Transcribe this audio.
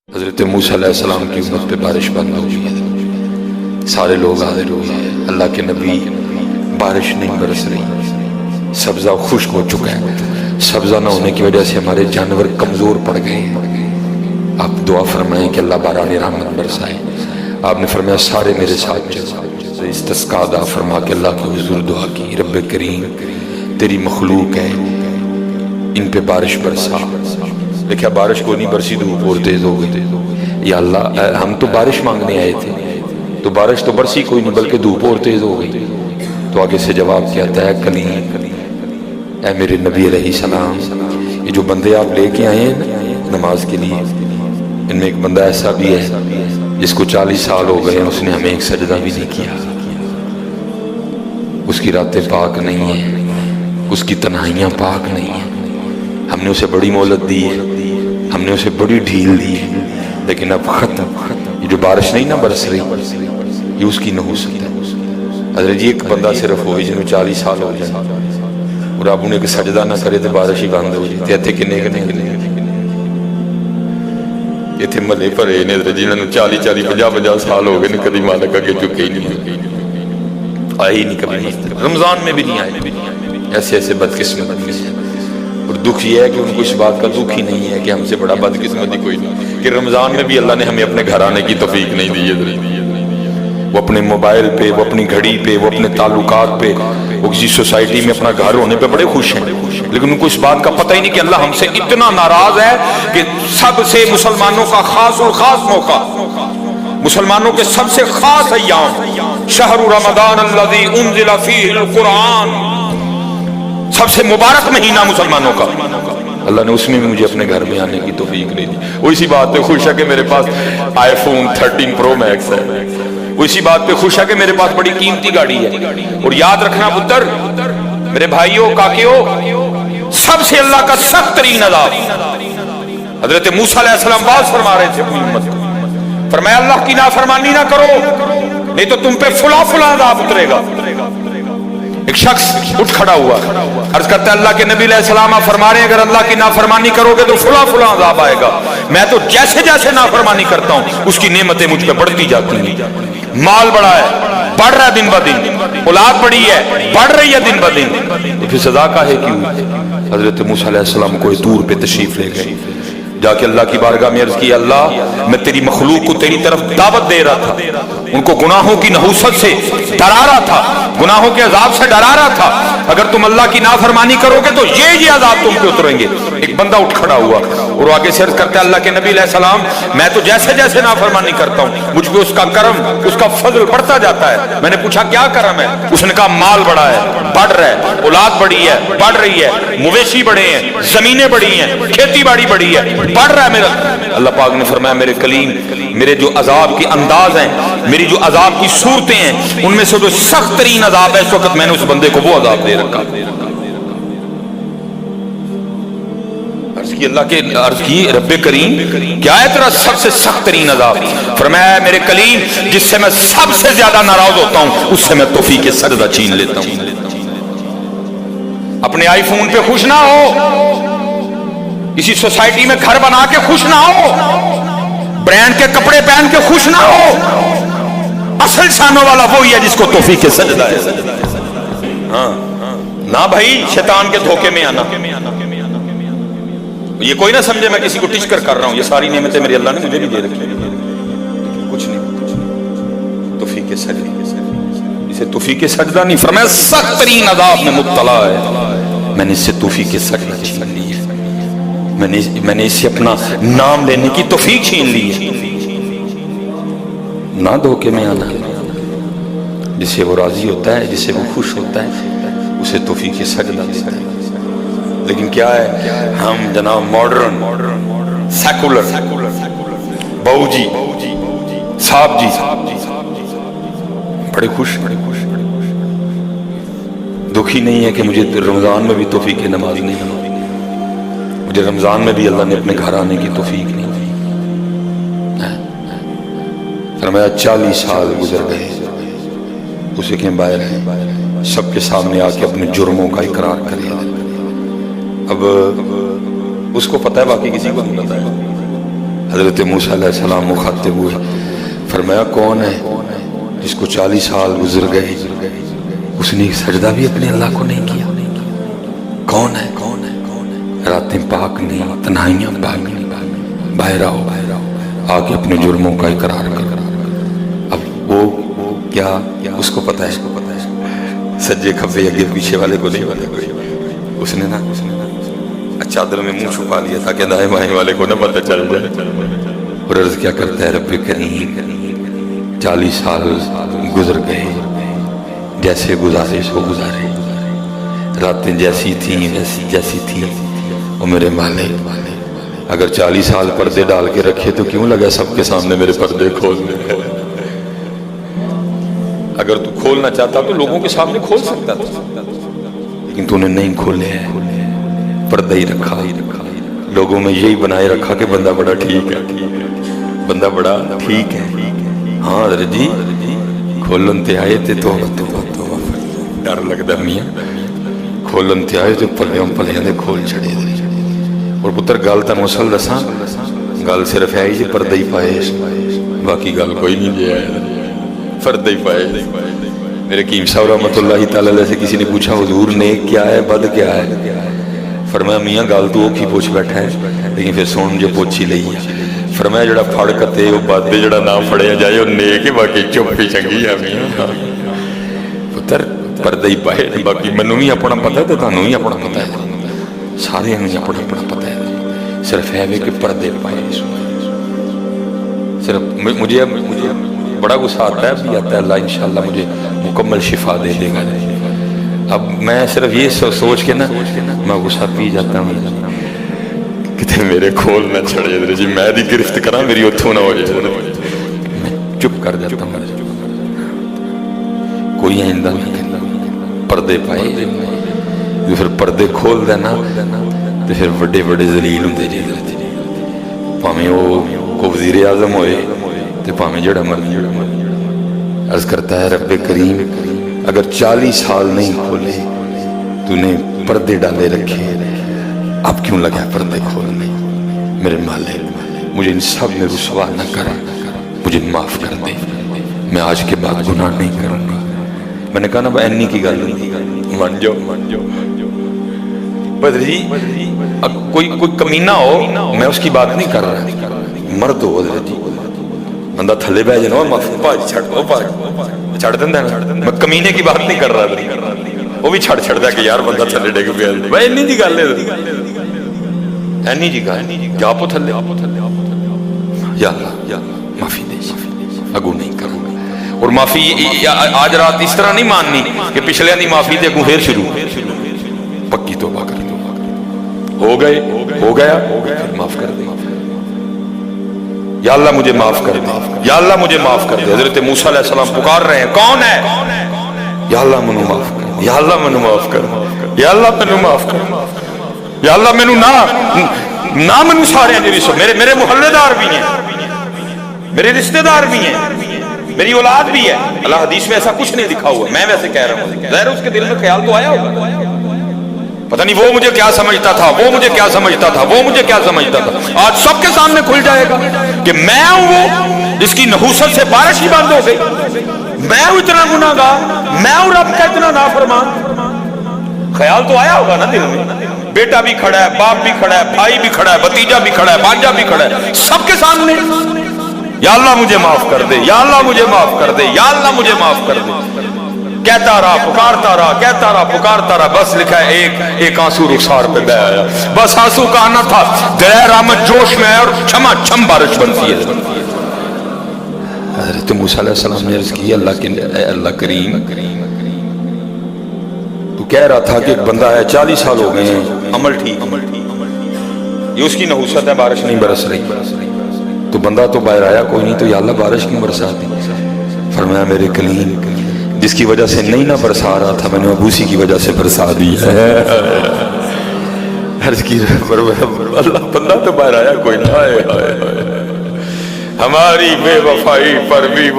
حضرت موسیٰ علیہ السلام کی امت پہ بارش بند ہو گئی ہے، سارے لوگ حاضر ہوئے ہیں، اللہ کے نبی بارش نہیں برس رہی، سبزہ خشک ہو چکا ہے، سبزہ نہ ہونے کی وجہ سے ہمارے جانور کمزور پڑ گئے ہیں، آپ دعا فرمائیں کہ اللہ باران رحمت برسائے۔ آپ نے فرمایا سارے میرے ساتھ چلو، استسقاء ادا فرما کے اللہ کے حضور دعا کی، رب کریم تیری مخلوق ہے، ان پہ بارش برسا۔ دیکھا بارش کو نہیں برسی، دھوپ اور تیز ہو گئی۔ یا اللہ ہم تو بارش مانگنے آئے تھے، تو بارش تو برسی کوئی نہیں بلکہ دھوپ اور تیز ہو گئی۔ تو آگے سے جواب کیا آتا ہے، کلیم اے میرے نبی علیہ السلام، یہ جو بندے آپ لے کے آئے ہیں نماز کے لیے، ان میں ایک بندہ ایسا بھی ہے جس کو 40 سال ہو گئے، اس نے ہمیں ایک سجدہ بھی نہیں کیا، اس کی راتیں پاک نہیں ہیں، اس کی تنہائیاں پاک نہیں ہیں، ہم نے اسے بڑی مہلت دی ہے، ہم نے اسے بڑی ڈھیل دی ہے، لیکن اب ختم۔ یہ جو بارش نہیں نہ برس رہی، یہ اس کی نحوست ہے۔ حضرت جی ایک بندہ صرف ہوئی جنہوں 40 سال ہو جائے اور اب انہیں ایک سجدہ نہ کرے تو بارش ہی بند ہو جاتی ہے۔ کنے یہ تھے ملے پر اے نے حضرت جی انہوں 40 سال ہو گئے، کبھی مالک آگے چکے ہی نہیں، آئے ہی نہیں، کبھی رمضان میں بھی نہیں آئے۔ ایسے ایسے بدقسمت، اور دکھ یہ ہے کہ ان کو اس بات کا دکھ ہی نہیں ہے کہ ہم سے بڑا بدقسمتی کوئی نہیں کہ رمضان میں بھی اللہ نے ہمیں اپنے گھر آنے کی توفیق نہیں دی ہے۔ وہ اپنے موبائل پہ، وہ اپنی گھڑی پہ، وہ اپنے تعلقات پہ، وہ کسی سوسائٹی میں اپنا گھر ہونے پہ بڑے خوش ہیں، لیکن ان کو اس بات کا پتہ ہی نہیں کہ اللہ ہم سے اتنا ناراض ہے کہ سب سے مسلمانوں کا خاص اور خاص موقع، مسلمانوں کے سب سے خاص ایام، شہر رمضان الذی انزل فیہ القرآن، سب سے مبارک مہینہ مسلمانوں کا، اللہ نے اس میں بھی مجھے اپنے گھر میں آنے کی توفیق نہیں دی۔ وہ اسی بات پہ خوش ہے کہ میرے پاس آئی فون 13 پرو میکس ہے، وہ اسی بات پہ خوش ہے کہ میرے پاس بڑی قیمتی گاڑی ہے۔ اور یاد رکھنا پتر، میرے بھائیوں، کاکیوں، سب سے اللہ کا سخت ترین عذاب، حضرت موسیٰ علیہ السلام بات فرما رہے تھے اپنی امت کو، فرمایا اللہ کی نافرمانی نہ کرو نہیں تو تم پہ فلاں فلاں عذاب اترے گا۔ ایک شخص اٹھ کھڑا ہوا، عرض کرتا ہے اللہ کے نبی علیہ السلام آپ فرما رہے ہیں اگر اللہ کی نافرمانی کرو گے تو فلاں فلاں عذاب آئے گا، میں تو جیسے جیسے نافرمانی کرتا ہوں اس کی نعمتیں مجھ پہ بڑھتی جاتی ہیں، مال بڑا ہے، بڑھ رہا ہے دن بہ دن، اولاد بڑی ہے، بڑھ رہی ہے دن بہ دن، تو پھر سزا کاہے کی ہوئی؟ حضرت موسیٰ علیہ السلام کوئی دور پہ تشریف لے گئے، جا کے اللہ کی بارگاہ میں عرض کی اللہ میں تیری مخلوق کو تیری طرف دعوت دے رہا تھا، ان کو گناہوں کی نحوست سے ڈرا رہا تھا، گناہوں کے عذاب سے ڈرا رہا تھا، اگر تم اللہ کی نافرمانی کرو گے تو یہ عذاب تم پہ اتریں گے۔ ایک بندہ اٹھ کھڑا ہوا اور آگے سے عرض کرتا ہے اللہ کے نبی علیہ السلام میں تو جیسے جیسے نافرمانی کرتا ہوں مجھ پہ اس کا کرم، اس کا فضل بڑھتا جاتا ہے۔ میں نے پوچھا کیا کرم ہے؟ اس نے کہا مال بڑا ہے، بڑھ رہا ہے، اولاد بڑی ہے، بڑھ رہی ہے، مویشی بڑے ہیں، زمینیں بڑی ہیں، کھیتی باڑی بڑی ہے، بڑھ رہا ہے میرا۔ اللہ پاک نے فرمایا میرے کلیم، میرے جو عذاب کے انداز ہیں، میری جو عذاب کی صورتیں ہیں، ان میں سے جو سخت ترین عذاب ہے اس وقت میں نے اس بندے کو وہ عذاب دے رکھا۔ اللہ کے عرض کی رب کریم کیا ہے تیرا سب سے سخت ترین عذاب؟ فرمایا میرے کلیم جس سے میں سب سے زیادہ ناراض ہوتا ہوں اس سے میں توفیق سجدہ چھین لیتا ہوں۔ اپنے آئی فون پہ خوش نہ ہو، کسی سوسائٹی میں گھر بنا کے خوش نہ ہو، برانڈ کے کپڑے پہن کے خوش نہ ہو، اصل شانوں والا وہی ہے جس کو توفیق سجدہ ہے۔ ہاں نہ بھائی شیطان کے دھوکے میں آنا، یہ کوئی نہ سمجھے میں کسی کو ٹچ کر رہا ہوں، یہ ساری نعمتیں میری اللہ نے مجھے بھی دے رکھی ہیں، کچھ نہیں، توفیق سجدہ، اسے توفیق سجدہ نہیں فرمایا سخت ترین عذاب میں مبتلا ہے، میں نے اس سے توفیق سجدہ چھین لی ہے، میں نے اس سے اپنا نام لینے کی توفیق چھین لی ہے۔ نہ دھوکے میں آنا، جس سے وہ راضی ہوتا ہے، جس سے وہ خوش ہوتا ہے اسے توفیق سجدہ دیتا ہے۔ لیکن کیا ہے ہم جناب ماڈرن سیکولر بہو جی صاحب جی بڑے خوش، دکھی نہیں ہے کہ مجھے رمضان میں بھی توفیق نماز نہیں ہوئی، مجھے رمضان میں بھی اللہ نے اپنے گھر آنے کی توفیق نہیں دی۔ فرمایا 40 سال گزر گئے، اسے کے باہر ہیں، سب کے سامنے آ کے اپنے جرموں کا اقرار کرے۔ اب اس کو پتہ ہے، باقی کسی کو نہیں پتہ ہے، حضرت موسیٰ علیہ السلام مخاطب ہوئے، فرمایا کون ہے جس کو 40 سال گزر گئے اس نے ایک سجدہ بھی اپنے اللہ کو نہیں کیا؟ کون ہے؟ راتیں پاک نہیں، تنہائیاں پاک نہیں، باہر آؤ آ کے اپنے جرموں کا اقرار کر۔ اب وہ کیا اس کو پتہ ہے، سجے کھبے اگے پیچھے والے کو نہیں پتہ کوئی، اس نے نا چادر میں منہ چھپا لیا تاکہ دائیں بائیں والے کو نہ پتہ چل جائے، اور عرض کیا کرتا ہے، رب کریم 40 سال گزر گئے جیسے گزارے سو گزارے، راتیں جیسی تھیں جیسی تھیں، اور میرے مالک اگر 40 سال پردے ڈال کے رکھے تو کیوں لگا سب کے سامنے میرے پردے کھولنے؟ اگر تو کھولنا چاہتا تو لوگوں کے سامنے کھول سکتا تھا، لیکن تو نے نہیں کھولے ہیں، پردہ ہی رکھا، لوگوں میں یہی بنائے رکھا کہ بندہ بڑا ٹھیک ہے، بندہ بڑا ٹھیک ہے۔ ہاں حضرت جی کھولن تے آئے تے تو ڈر لگتا میاں، کھولن تے آئے تو پلیاں دے کھول چھڑے دے، اور پتر گل تن مسل دساں، گل صرف ہے جی پردہ ہی پائے، باقی گل کوئی نہیں جی ہے، پردہ ہی پائے۔ میرے قیم صاحب رحمۃ اللہ تعالی علیہ سے کسی نے پوچھا حضور نیک کیا ہے بد کیا ہے؟ فرمایا میاں گل تو اوکھی پوچھ بیٹھا ہے لیکن پھر سن جو پوچھی لئی ہے۔ فرمایا جڑا پھڑ کتے وہ بد جڑا نہ پھڑیا جائے وہ نیک ہے، باقی چپ ہی چنگی ہے میاں۔ پتر پردہ ہی پائے، باقی منوں بھی اپنا پتہ ہے تو تانوں بھی اپنا پتہ ہے، سارے انہوں اپنا اپنا پتہ ہے، صرف ہے کہ پردے پائے۔ صرف مجھے بڑا غصہ آتا ہے، بھی آتا ہے اللہ انشاءاللہ مجھے مکمل شفا دے دے گا۔ اب میں صرف یہ سوچ کے نا میں غصہ پی جاتا ہوں کہ میرے کھول نہ چھڑے جی، میں دی گرفت کرا میری اتھوں نہ ہو جائے، میں چپ کر جاتا ہوں، کوئی آئندہ نہیں۔ پردے پائے جو پھر پردے کھول دینا تو پھر بڑے بڑے ذلیل ہوں دے جاتے، پاہمیں وہ کو وزیر اعظم ہوئے تو پاہمیں جڑا مرضی۔ عرض کرتا ہے رب کریم اگر 40 سال نہیں کھولے تو نے پردے ڈالے رکھے، اب کیوں لگا پردے کھولنے؟ میرے مالک مجھے ان سب میں رسوا نہ کر، مجھے معاف کر دے، میں آج کے بعد گناہ نہیں کروں گا۔ میں نے کہا نا اینی کی گل مان جاؤ بدر جی، کوئی کمینہ ہو میں اس کی بات نہیں کر رہا، مرد ہو بدر جی، بندہ تھلے بہ جانا چھڑ دینا، میں کمینے کی بات نہیں کر رہا، وہ بھی چھڑ دا کہ یار بندہ تھلے ڈگ پیا، بھائی اینی جی گل ہے، اینی جی گل جا پو تھلے، یا اللہ معافی دے، اگو نہیں کروں گا۔ اور معافی آج رات اس طرح نہیں ماننی کہ پچھلے دی معافی دے اگوں پھر شروع، پکی توبہ کر، ہو گیا پھر معاف کر دے، یا اللہ مجھے معاف کر دے، یا اللہ مجھے معاف کر دے۔ حضرت موسیٰ علیہ السلام پکار رہے ہیں، کون ہے؟ یا اللہ منو معاف کر، یا اللہ منو معاف کر، یا اللہ منو معاف کر، یا اللہ منو نہ منو سارے جی سو، میرے محلے دار بھی ہیں، میرے رشتہ دار بھی ہیں، میری اولاد بھی ہے۔ اللہ حدیث میں ایسا کچھ نہیں لکھا ہوا، میں ویسے کہہ رہا ہوں، ظاہر اس کے دل میں خیال تو آیا ہوگا، پتہ نہیں وہ مجھے کیا سمجھتا تھا، وہ مجھے کیا سمجھتا تھا، وہ مجھے کیا سمجھتا تھا۔ آج سب کے سامنے کھل جائے گا کہ میں ہوں وہ جس کی نحوست سے بارش ہی بند ہو گئی، میں ہوں اتنا گناہگار، میں ہوں رب کا اتنا نافرمان۔ خیال تو آیا ہوگا نا دل میں، بیٹا بھی کھڑا ہے، باپ بھی کھڑا ہے، بھائی بھی کھڑا ہے، بھتیجا بھی کھڑا ہے، بھانجا بھی کھڑا ہے، سب کے سامنے یا اللہ مجھے معاف کر دے، یا اللہ مجھے معاف کر دے، یا اللہ مجھے معاف کر دے۔ کہتا رہا، پکارتا رہا، کہتا رہا، پکارتا رہا، بس لکھا ہے ایک آنسو رخسار پہ بہ آیا، بس آنسو کا آنا تھا، دریائے رحمت جوش میں ہے اور چھما چھم بارش بنتی ہے۔ حضرت موسیٰ علیہ السلام نے عرض کی، اللہ کریم تو کہہ رہا تھا کہ ایک بندہ ہے 40 سال ہو گئے ہیں، عمل ٹھیک، یہ اس کی نحوست ہے، بارش نہیں برس رہی، تو بندہ تو باہر آیا کوئی نہیں، تو یا اللہ بارش کیوں برسا دی؟ فرمایا میرے کلیم جس کی وجہ سے نہیں نہ برسا رہا تھا میں نے ابوسی کی وجہ سے برسا دی ہے۔ عرض کی اللہ بندہ تو باہر آیا کوئی نہ، ہماری بے وفائی پر بھی